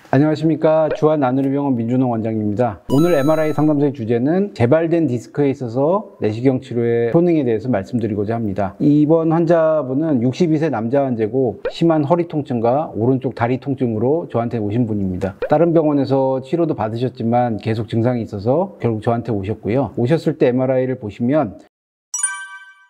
안녕하십니까. 주한 나누리병원 민준홍 원장입니다. 오늘 MRI 상담소의 주제는 재발된 디스크에 있어서 내시경 치료의 효능에 대해서 말씀드리고자 합니다. 이번 환자분은 62세 남자 환자고 심한 허리 통증과 오른쪽 다리 통증으로 저한테 오신 분입니다. 다른 병원에서 치료도 받으셨지만 계속 증상이 있어서 결국 저한테 오셨고요. 오셨을 때 MRI를 보시면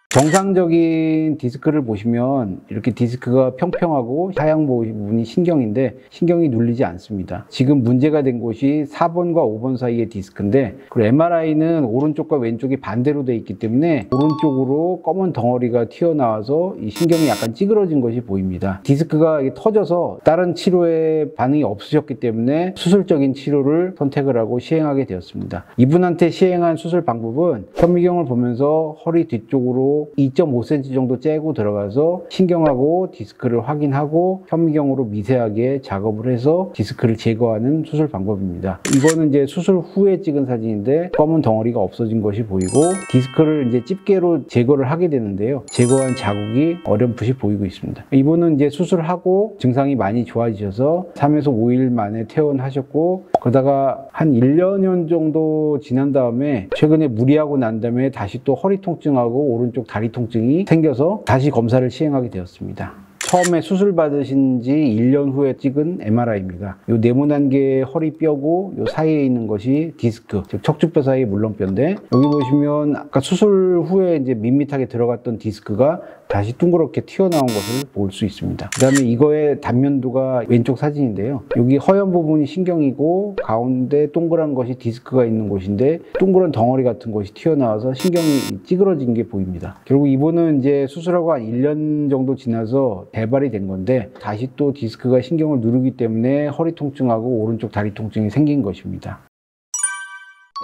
정상적인 디스크를 보시면 이렇게 디스크가 평평하고 하향 부분이 신경인데 신경이 눌리지 않습니다. 지금 문제가 된 곳이 4번과 5번 사이의 디스크인데, 그리고 MRI는 오른쪽과 왼쪽이 반대로 되어 있기 때문에 오른쪽으로 검은 덩어리가 튀어나와서 이 신경이 약간 찌그러진 것이 보입니다. 디스크가 터져서 다른 치료에 반응이 없으셨기 때문에 수술적인 치료를 선택을 하고 시행하게 되었습니다. 이분한테 시행한 수술 방법은 현미경을 보면서 허리 뒤쪽으로 2.5cm 정도 째고 들어가서 신경하고 디스크를 확인하고 현미경으로 미세하게 작업을 해서 디스크를 제거하는 수술 방법입니다. 이거는 이제 수술 후에 찍은 사진인데 검은 덩어리가 없어진 것이 보이고 디스크를 이제 집게로 제거를 하게 되는데요. 제거한 자국이 어렴풋이 보이고 있습니다. 이분은 이제 수술하고 증상이 많이 좋아지셔서 3에서 5일 만에 퇴원하셨고, 그러다가 한 1년 정도 지난 다음에 최근에 무리하고 난 다음에 다시 또 허리 통증하고 오른쪽 다리 통증이 생겨서 다시 검사를 시행하게 되었습니다. 처음에 수술 받으신 지 1년 후에 찍은 MRI입니다. 요 네모난개 허리뼈고 요 사이에 있는 것이 디스크, 즉 척추뼈 사이의 물렁뼈인데, 여기 보시면 아까 수술 후에 이제 밋밋하게 들어갔던 디스크가 다시 둥그렇게 튀어나온 것을 볼 수 있습니다. 그 다음에 이거의 단면도가 왼쪽 사진인데요. 여기 허연 부분이 신경이고 가운데 동그란 것이 디스크가 있는 곳인데 둥그런 덩어리 같은 것이 튀어나와서 신경이 찌그러진 게 보입니다. 결국 이분은 이제 수술하고 한 1년 정도 지나서 재발이 된 건데 다시 또 디스크가 신경을 누르기 때문에 허리 통증하고 오른쪽 다리 통증이 생긴 것입니다.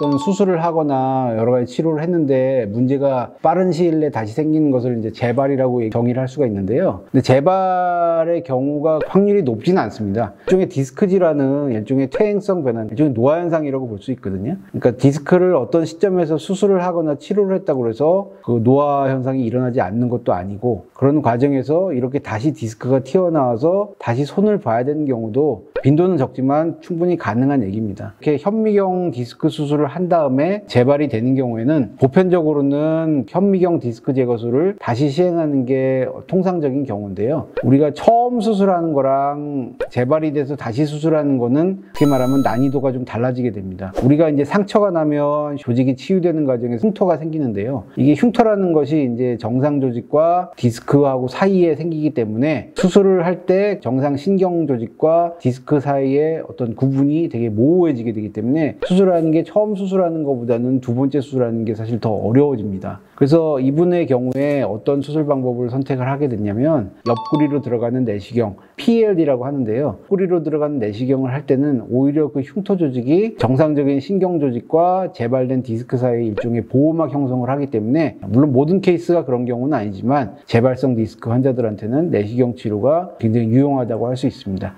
어떤 수술을 하거나 여러 가지 치료를 했는데 문제가 빠른 시일 내에 다시 생기는 것을 이제 재발이라고 정의를 할 수가 있는데요. 근데 재발의 경우가 확률이 높지는 않습니다. 일종의 디스크 질환은 일종의 퇴행성 변화, 일종의 노화 현상이라고 볼 수 있거든요. 그러니까 디스크를 어떤 시점에서 수술을 하거나 치료를 했다고 해서 그 노화 현상이 일어나지 않는 것도 아니고, 그런 과정에서 이렇게 다시 디스크가 튀어나와서 다시 손을 봐야 되는 경우도 빈도는 적지만 충분히 가능한 얘기입니다. 이렇게 현미경 디스크 수술을 한 다음에 재발이 되는 경우에는 보편적으로는 현미경 디스크 제거술을 다시 시행하는 게 통상적인 경우인데요. 우리가 처음 수술하는 거랑 재발이 돼서 다시 수술하는 거는 그렇게 말하면 난이도가 좀 달라지게 됩니다. 우리가 이제 상처가 나면 조직이 치유되는 과정에서 흉터가 생기는데요. 이게 흉터라는 것이 이제 정상 조직과 디스크하고 사이에 생기기 때문에 수술을 할 때 정상 신경 조직과 디스크 사이에 어떤 구분이 되게 모호해지게 되기 때문에 수술하는 게 처음 수술하는 것보다는 두 번째 수술하는 게 사실 더 어려워집니다. 그래서 이분의 경우에 어떤 수술 방법을 선택을 하게 됐냐면 옆구리로 들어가는 내시경, PLD라고 하는데요. 옆구리로 들어가는 내시경을 할 때는 오히려 그 흉터 조직이 정상적인 신경 조직과 재발된 디스크 사이에 일종의 보호막 형성을 하기 때문에, 물론 모든 케이스가 그런 경우는 아니지만 재발성 디스크 환자들한테는 내시경 치료가 굉장히 유용하다고 할 수 있습니다.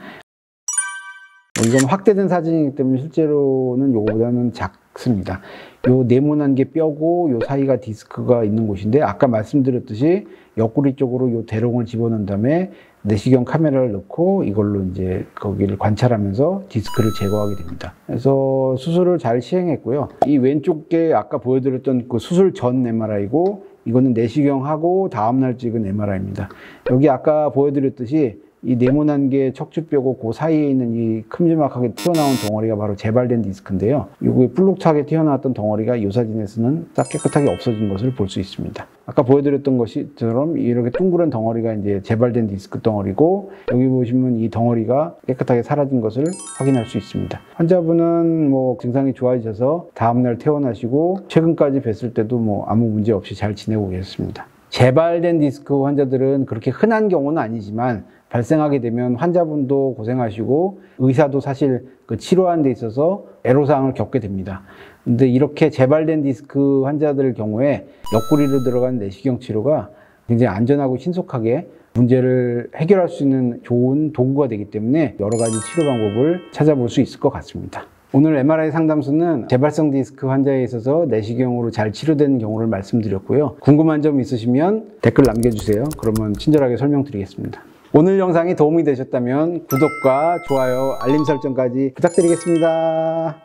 이건 확대된 사진이기 때문에 실제로는 이거보다는 작습니다. 요 네모난 게 뼈고 요 사이가 디스크가 있는 곳인데, 아까 말씀드렸듯이 옆구리 쪽으로 요 대롱을 집어넣은 다음에 내시경 카메라를 넣고 이걸로 이제 거기를 관찰하면서 디스크를 제거하게 됩니다. 그래서 수술을 잘 시행했고요. 이 왼쪽 게 아까 보여드렸던 그 수술 전 MRI고, 이거는 내시경하고 다음날 찍은 MRI입니다. 여기 아까 보여드렸듯이 이 네모난 게 척추뼈고 그 사이에 있는 이 큼지막하게 튀어나온 덩어리가 바로 재발된 디스크인데요. 이게 불룩하게 튀어나왔던 덩어리가 이 사진에서는 딱 깨끗하게 없어진 것을 볼 수 있습니다. 아까 보여드렸던 것처럼 이렇게 둥그런 덩어리가 이제 재발된 디스크 덩어리고, 여기 보시면 이 덩어리가 깨끗하게 사라진 것을 확인할 수 있습니다. 환자분은 뭐 증상이 좋아지셔서 다음날 퇴원하시고 최근까지 뵀을 때도 뭐 아무 문제 없이 잘 지내고 계셨습니다. 재발된 디스크 환자들은 그렇게 흔한 경우는 아니지만 발생하게 되면 환자분도 고생하시고 의사도 사실 그 치료하는 데 있어서 애로사항을 겪게 됩니다. 근데 이렇게 재발된 디스크 환자들 경우에 옆구리로 들어간 내시경 치료가 굉장히 안전하고 신속하게 문제를 해결할 수 있는 좋은 도구가 되기 때문에 여러 가지 치료 방법을 찾아볼 수 있을 것 같습니다. 오늘 MRI 상담소는 재발성 디스크 환자에 있어서 내시경으로 잘 치료되는 경우를 말씀드렸고요. 궁금한 점 있으시면 댓글 남겨주세요. 그러면 친절하게 설명드리겠습니다. 오늘 영상이 도움이 되셨다면 구독과 좋아요, 알림 설정까지 부탁드리겠습니다.